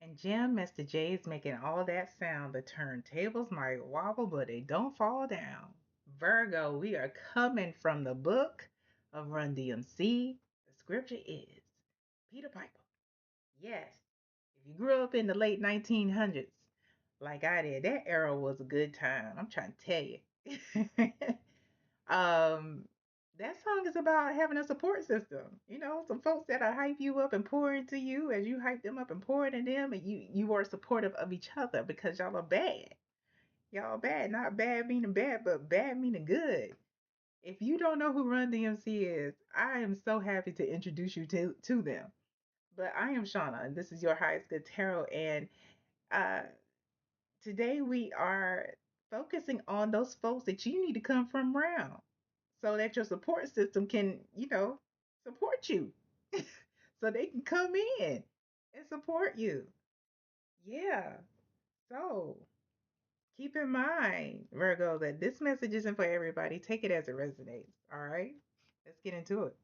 And Jim, Mr. J is making all that sound. The turntables might wobble, but they don't fall down. Virgo, we are coming from the book of Run DMC. The scripture is Peter Piper. Yes, if you grew up in the late 1900s, like I did, that era was a good time. I'm trying to tell you. um, that song is about having a support system. You know, some folks that'll hype you up and pour into you as you hype them up and pour into them, and you are supportive of each other because y'all are bad. Y'all bad, not bad meaning bad, but bad meaning good. If you don't know who Run DMC is, I am so happy to introduce you to them. But I am Shauna, and this is your highest good tarot. And uh, today we are focusing on those folks that you need to come from around so that your support system can, support you. So they can come in and support you. Yeah. So keep in mind, Virgo, that this message isn't for everybody. Take it as it resonates. All right. Let's get into it.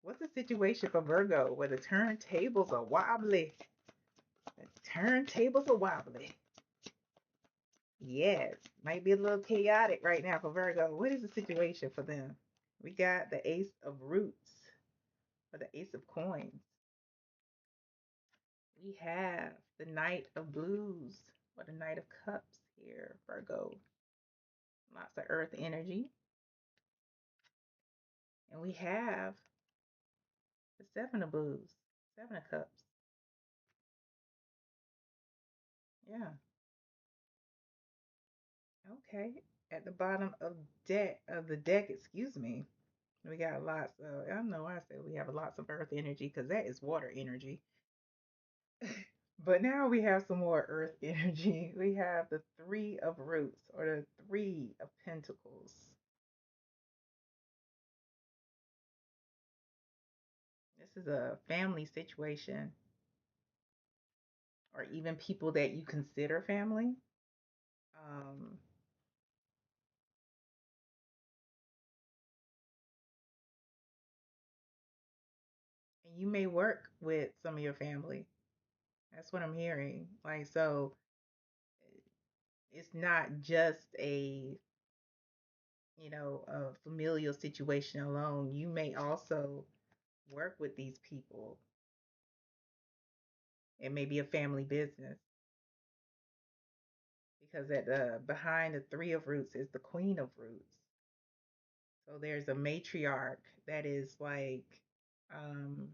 What's the situation for Virgo where the turntables are wobbly? The turntables are wobbly. Yes, might be a little chaotic right now for Virgo. What is the situation for them? We got the Ace of Roots or the Ace of Coins. We have the Knight of Blues or the Knight of Cups here, Virgo. Lots of earth energy. And we have the Seven of Blues, Seven of Cups. Yeah, okay. At the bottom of the deck, excuse me, we got lots of, I don't know why I said we have lots of earth energy because that is water energy. But now we have some more earth energy. We have the Three of Roots or the Three of Pentacles. This is a family situation or even people that you consider family. Um, and you may work with some of your family. That's what I'm hearing. Like, so it's not just a familial situation alone. You may also work with these people. It may be a family business because at the behind the Three of Roots is the Queen of Roots. So there's a matriarch that is like um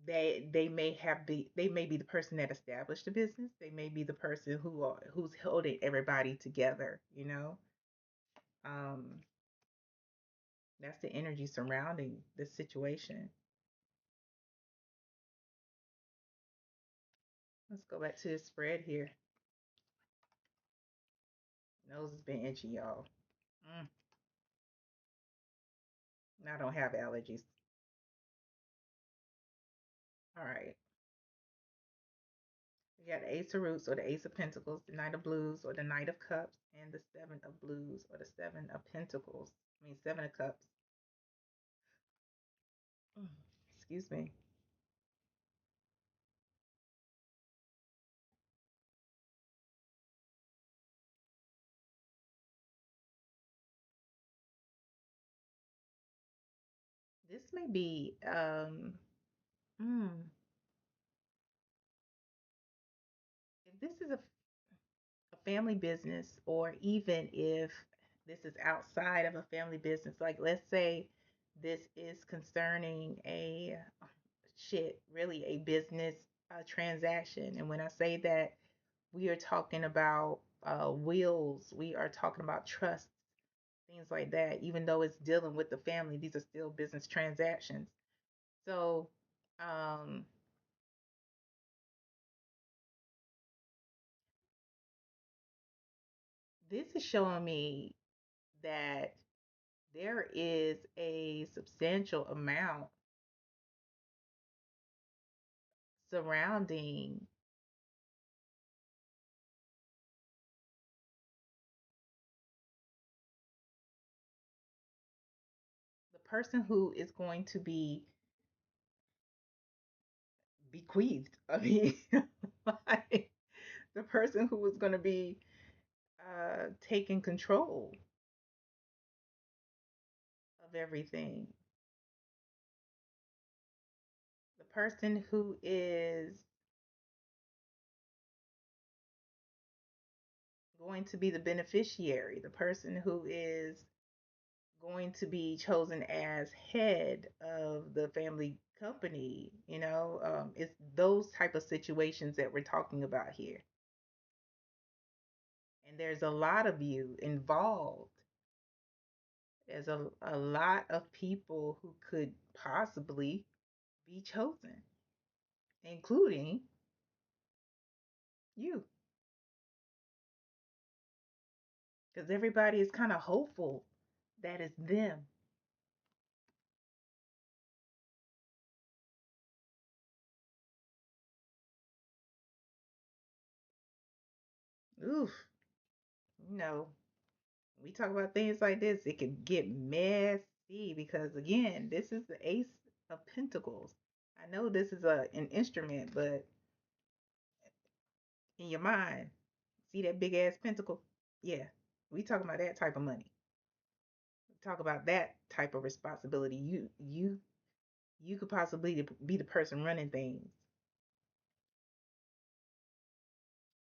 they may be the person that established the business. They may be the person who's holding everybody together, you know. Um that's the energy surrounding this situation. Let's go back to the spread here. Nose has been itchy, y'all. Mm, I don't have allergies. All right. We got the Ace of Roots or the Ace of Pentacles, the Knight of Blues or the Knight of Cups, and the Seven of Blues or the Seven of Pentacles. I mean, Seven of Cups. Mm, excuse me. This may be, mm, if this is a family business, or even if this is outside of a family business, like let's say this is concerning really a business transaction. And when I say that, we are talking about wills, we are talking about trusts, things like that. Even though it's dealing with the family, these are still business transactions. So, um, this is showing me that there is a substantial amount surrounding the person who is going to be bequeathed. I mean, like the person who was going to be taking control of everything, the person who is going to be the beneficiary, the person who is going to be chosen as head of the family company. It's those type of situations that we're talking about here. And there's a lot of you involved. There's a lot of people who could possibly be chosen, including you, because everybody is kind of hopeful that it's them. Oof, you know, we talk about things like this, it can get messy because again, this is the Ace of Pentacles. I know this is an instrument, but in your mind, see that big ass pentacle? Yeah, we talking about that type of money. We talk about that type of responsibility. You could possibly be the person running things,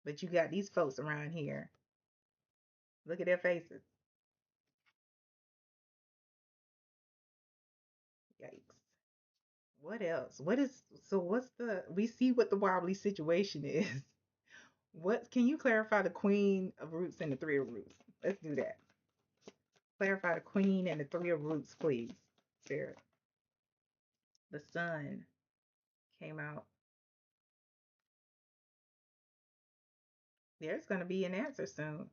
but you got these folks around here. Look at their faces. Yikes. What else? What's the we see what the wobbly situation is. What can you clarify the Queen of Roots and the Three of Roots? Let's do that. Clarify the Queen and the Three of Roots, please. Spirit. The Sun came out. There's gonna be an answer soon.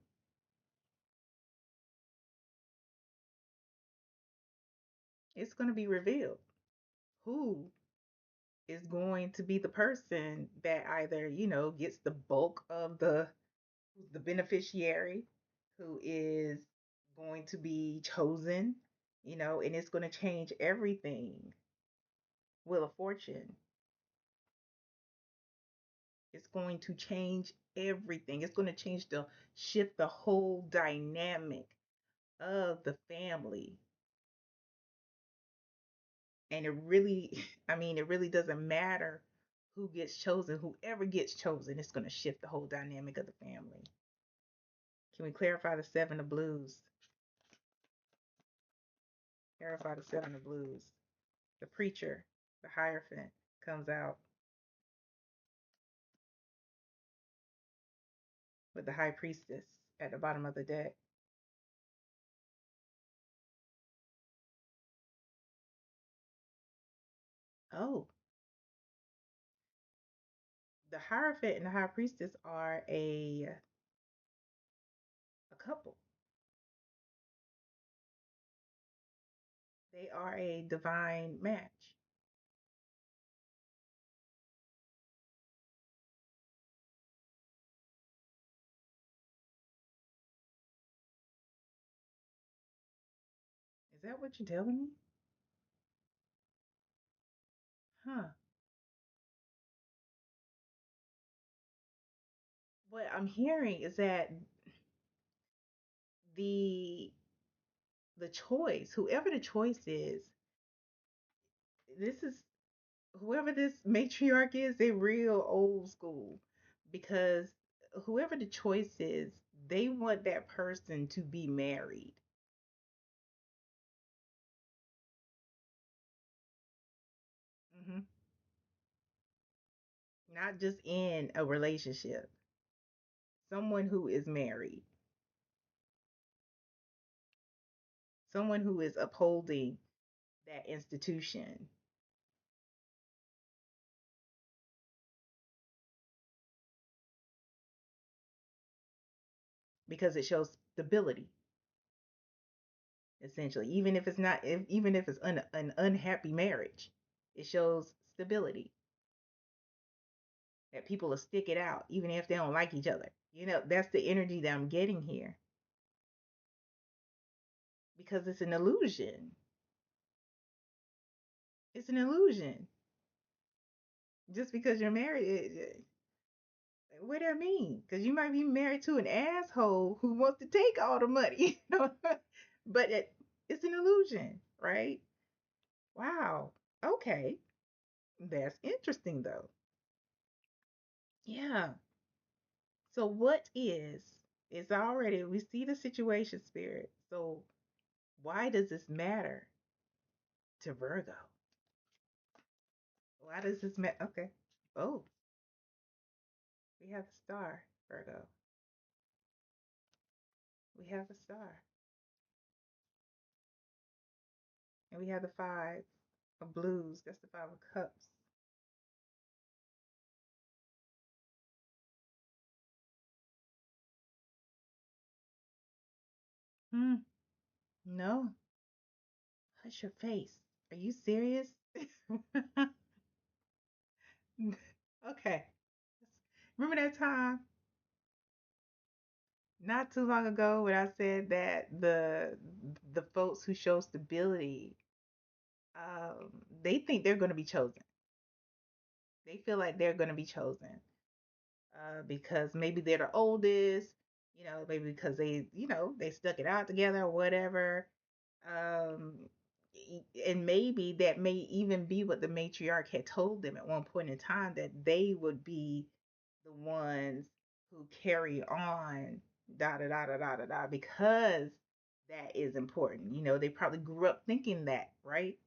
It's gonna be revealed. Who is going to be the person that either, gets the bulk of the beneficiary, who is going to be chosen, and it's going to change everything. Wheel of Fortune. It's going to change everything. It's going to shift the whole dynamic of the family. And it really, I mean, it really doesn't matter who gets chosen. Whoever gets chosen, it's going to shift the whole dynamic of the family. Can we clarify the Seven of Blues? Clarify the Seven of Blues. The Preacher, the Hierophant, comes out with the High Priestess at the bottom of the deck. Oh, the Hierophant and the High Priestess are a couple. They are a divine match. Is that what you're telling me? Huh. What I'm hearing is that the the choice, whoever the choice is, this is whoever this matriarch is, they're real old school because whoever the choice is, they want that person to be married. hmm Not just in a relationship, someone who is married, someone who is upholding that institution because it shows stability, essentially. Even if it's not, even if it's an unhappy marriage, it shows stability that people will stick it out even if they don't like each other. That's the energy that I'm getting here because it's an illusion. It's an illusion. Just because you're married, what do I mean? Because you might be married to an asshole who wants to take all the money, you know? But it's an illusion, right? Wow. Okay. That's interesting, though. Yeah. So, what is already, we see the situation spirit. So, why does this matter to Virgo? Why does this matter? Okay. Oh, we have the star, Virgo. We have the star. And we have the five of blues. That's the five of cups. Hmm. No. Hush your face. Are you serious? Okay. Remember that time not too long ago when I said that the folks who show stability, they think they're going to be chosen. They feel like they're going to be chosen because maybe they're the oldest, maybe because they stuck it out together or whatever. Um, and maybe that may even be what the matriarch had told them at one point in time, that they would be the ones who carry on da da da da da da da, because that is important. They probably grew up thinking that, right?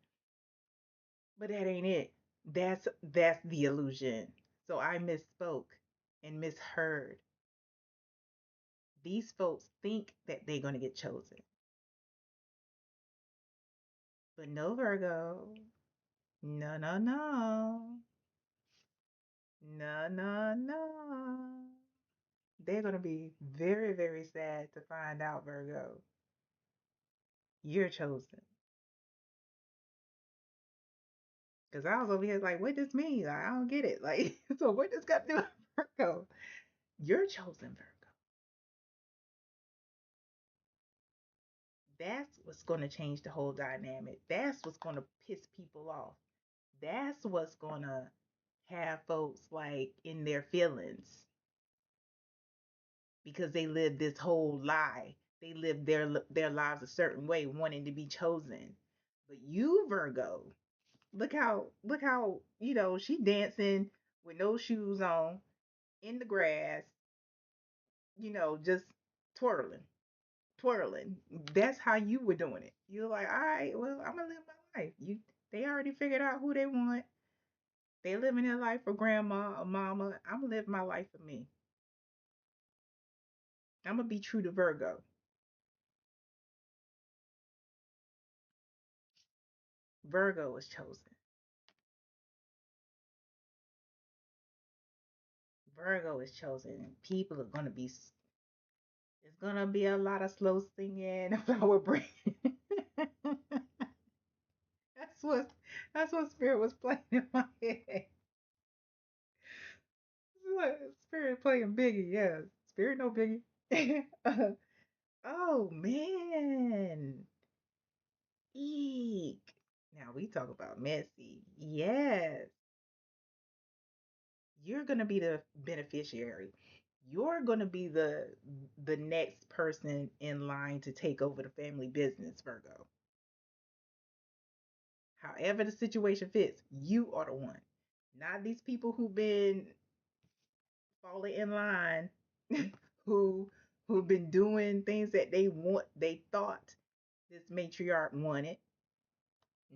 But that ain't it. That's the illusion. So I misspoke and misheard. These folks think that they're going to get chosen. But no, Virgo. No, no, no. No, no, no. They're going to be very, very sad to find out, Virgo, you're chosen. Because I was over here like, what does mean? Like, I don't get it. Like, so what does got to do with Virgo? You're chosen, Virgo. That's what's going to change the whole dynamic. That's what's going to piss people off. That's what's going to have folks like in their feelings because they live this whole lie. They live their lives a certain way, wanting to be chosen. But you, Virgo, look how she dancing with no shoes on in the grass, just twirling, twirling. That's how you were doing it. You're like, all right, well, I'm gonna live my life. They already figured out who they want. They living their life for grandma or mama. I'm gonna live my life for me. I'm gonna be true to Virgo. Virgo is chosen. Virgo is chosen. People are gonna be. It's gonna be a lot of slow singing, flower breathing. that's what that's what spirit was playing in my head. Spirit playing Biggie, yeah. Spirit no Biggie. Oh man. Eek. Now we talk about messy. Yes. You're gonna be the beneficiary. You're gonna be the next person in line to take over the family business, Virgo. However the situation fits, you are the one. Not these people who've been falling in line, who who've been doing things that they thought this matriarch wanted.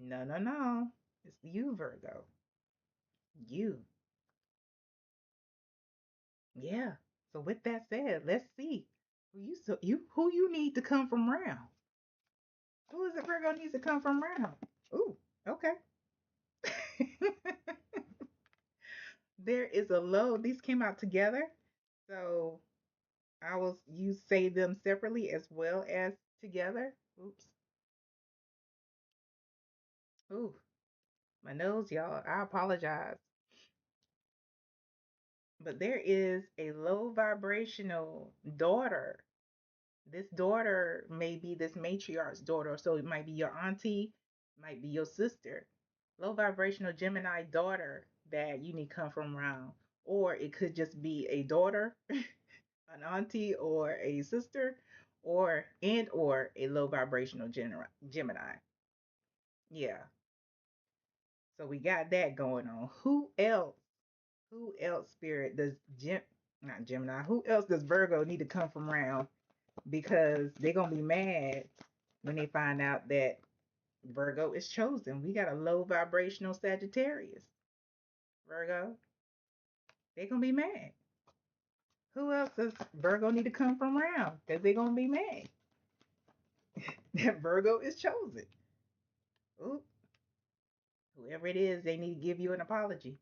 No, no, no. It's you, Virgo. You. Yeah. So with that said, let's see who you need to come from round. Who is it Virgo needs to come from round? Ooh, okay. There is a low. These came out together. So I will you say them separately as well as together. Oops. Ooh, my nose, y'all. I apologize. But there is a low vibrational daughter. This daughter may be this matriarch's daughter, so it might be your auntie, might be your sister. Low vibrational Gemini daughter that you need to come from around. Or it could just be a daughter, an auntie, or a sister, or a low vibrational Gemini. Yeah. So we got that going on. Who else? Who else, Spirit, does not Gemini? Who else does Virgo need to come from around? Because they're gonna be mad when they find out that Virgo is chosen. We got a low vibrational Sagittarius. Virgo, they're gonna be mad. Who else does Virgo need to come from around? Because they're gonna be mad that Virgo is chosen. Ooh, whoever it is, they need to give you an apology.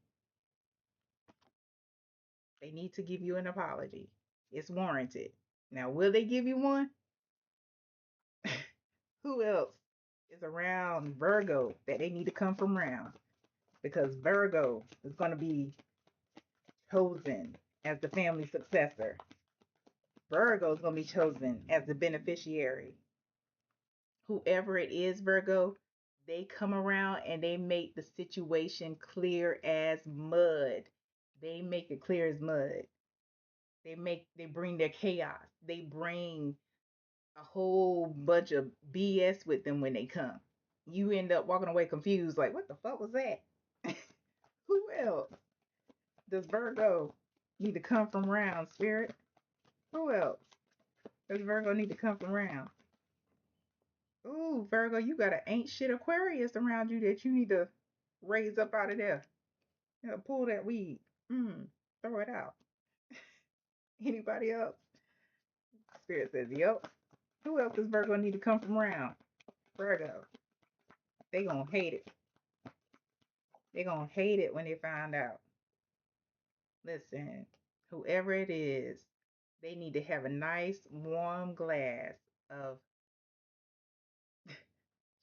They need to give you an apology. It's warranted. Now, will they give you one? Who else is around Virgo that they need to come from around? Because Virgo is going to be chosen as the family successor. Virgo is going to be chosen as the beneficiary. Whoever it is, Virgo, they come around and they make the situation clear as mud. They make it clear as mud. They bring their chaos. They bring a whole bunch of BS with them when they come. You end up walking away confused, like, what the fuck was that? Who else does Virgo need to come from around, Spirit? Who else does Virgo need to come from around? Ooh, Virgo, you got an ain't shit Aquarius around you that you need to raise up out of there. You know, pull that weed. Throw it out. Anybody else? Spirit says, yep. Who else does Virgo need to come from around? Virgo. They gonna hate it. They gonna hate it when they find out. Listen, whoever it is, they need to have a nice warm glass of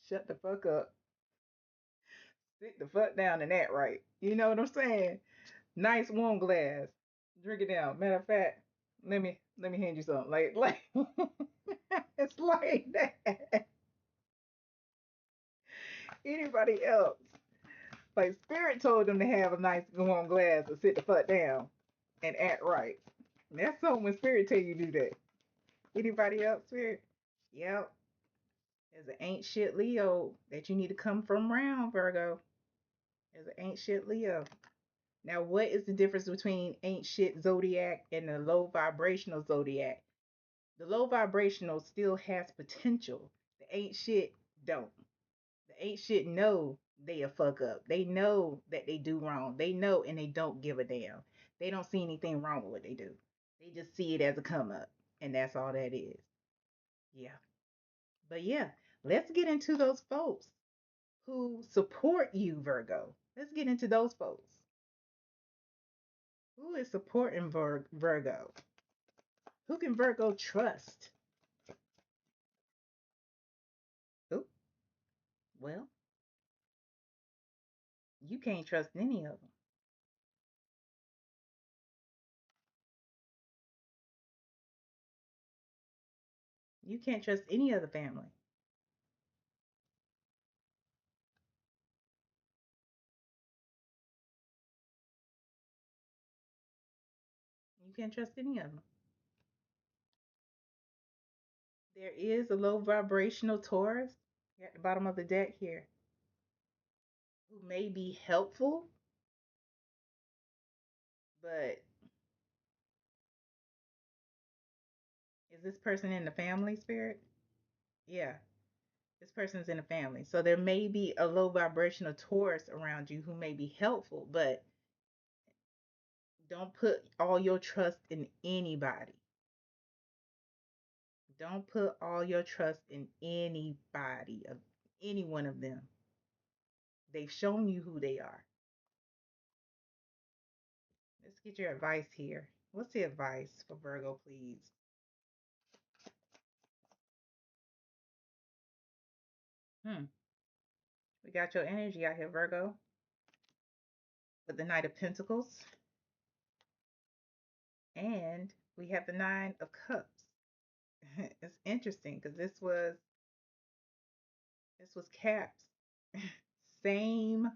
shut the fuck up, sit the fuck down and act right. You know what I'm saying? Nice warm glass. Drink it down. Matter of fact, let me hand you something. Like it's like that. Anybody else? Like Spirit told them to have a nice warm glass and sit the fuck down and act right. That's something when Spirit tell you to do that. Anybody else, Spirit? Yep. There's an ain't shit Leo that you need to come from around, Virgo. There's an ain't shit Leo. Now, what is the difference between ain't shit zodiac and the low vibrational zodiac? The low vibrational still has potential. The ain't shit don't. The ain't shit know they a fuck up. They know that they do wrong. They know and they don't give a damn. They don't see anything wrong with what they do. They just see it as a come up. And that's all that is. Yeah. But yeah, let's get into those folks who support you, Virgo. Let's get into those folks. Who is supporting Virgo? Who can Virgo trust? Oh, well, you can't trust any of them. You can't trust any of the family. You can't trust any of them. There is a low vibrational Taurus at the bottom of the deck here who may be helpful, but is this person in the family, Spirit? Yeah, this person's in the family. So there may be a low vibrational Taurus around you who may be helpful, but don't put all your trust in anybody. Don't put all your trust in anybody, of any one of them. They've shown you who they are. Let's get your advice here. What's the advice for Virgo, please? Hmm. We got your energy out here, Virgo, with the Knight of Pentacles. And we have the Nine of Cups. It's interesting because this was caps. Same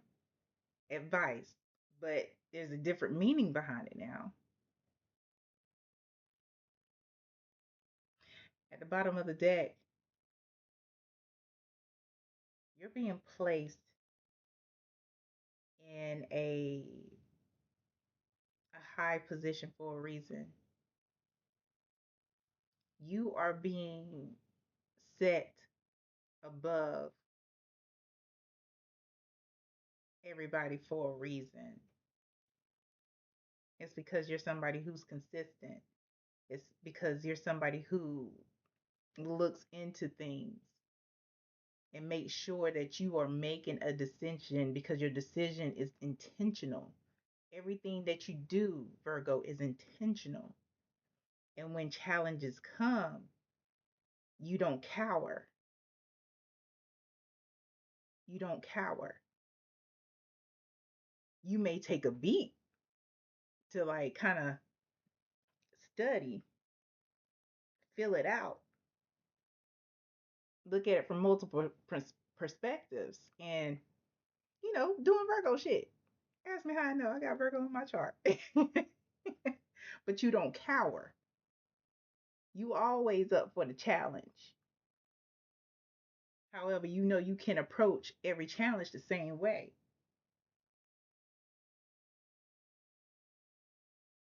advice, but there's a different meaning behind it now. At the bottom of the deck, you're being placed in a high position for a reason. You are being set above everybody for a reason. It's because you're somebody who's consistent. It's because you're somebody who looks into things and makes sure that you are making a decision because your decision is intentional. Everything that you do, Virgo, is intentional. And when challenges come, you don't cower. You don't cower. You may take a beat to like kind of study, feel it out, look at it from multiple perspectives, and doing Virgo shit. Ask me how I know I got Virgo in my chart. But you don't cower. You always up for the challenge. However, you can approach every challenge the same way.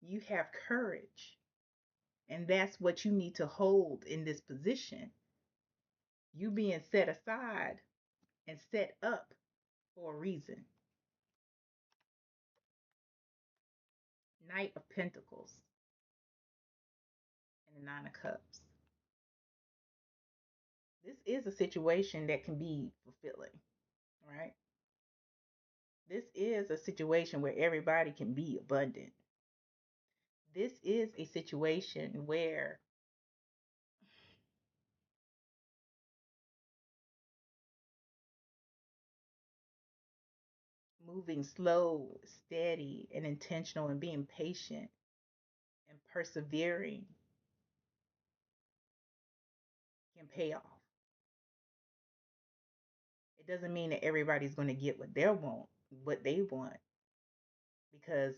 You have courage, and that's what you need to hold in this position. You being set aside and set up for a reason. Knight of Pentacles and the Nine of Cups. This is a situation that can be fulfilling, right? This is a situation where everybody can be abundant. This is a situation where moving slow, steady, and intentional and being patient and persevering can pay off. It doesn't mean that everybody's going to get what they want, because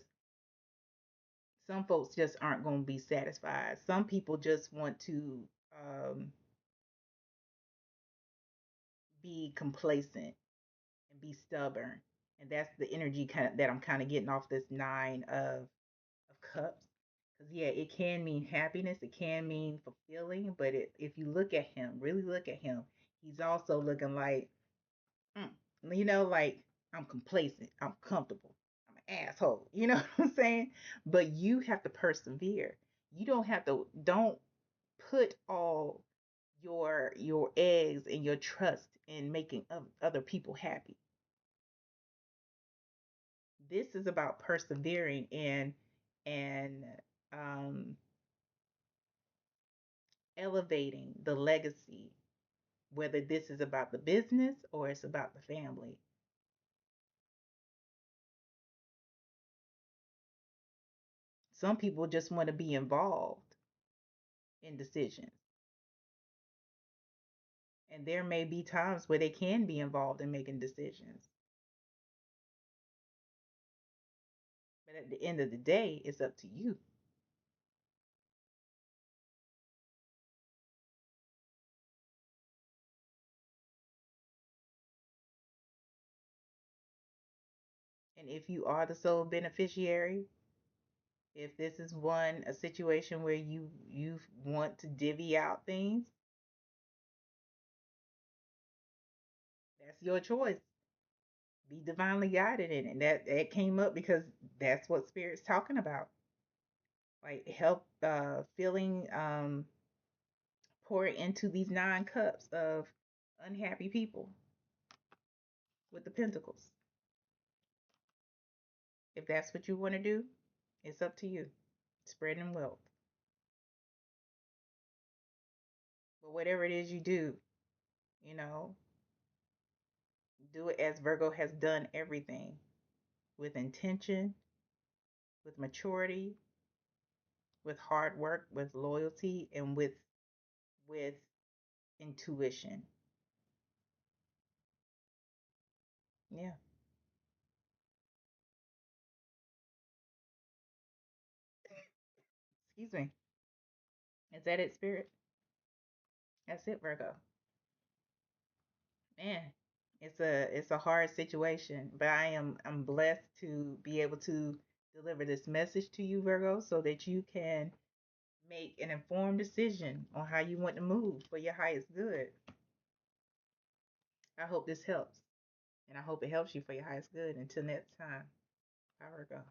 some folks just aren't going to be satisfied. Some people just want to be complacent and be stubborn, and that's the energy that I'm kind of getting off this Nine of Cups. Because yeah, it can mean happiness, it can mean fulfilling, but if you look at him, really look at him, he's also looking like, mm, like, I'm complacent, I'm comfortable, I'm an asshole. You know what I'm saying? But you have to persevere. You don't put all your eggs and your trust in making other people happy. This is about persevering and um, elevating the legacy, whether this is about the business or it's about the family. Some people just want to be involved in decisions. And there may be times where they can be involved in making decisions. But at the end of the day, it's up to you. And if you are the sole beneficiary, if this is a situation where you want to divvy out things, that's your choice. Be divinely guided in it. That came up because that's what spirit's talking about. Like, help feeling pour into these 9 cups of unhappy people with the pentacles. If that's what you want to do, it's up to you. Spreading wealth. But whatever it is you do, you know, do it as Virgo has done everything, with intention, with maturity, with hard work, with loyalty, and with intuition. Yeah. Excuse me. Is that it, Spirit? That's it, Virgo. Man, it's a hard situation, but I'm blessed to be able to deliver this message to you, Virgo, so that you can make an informed decision on how you want to move for your highest good. I hope this helps, and I hope it helps you for your highest good. Until next time, Virgo.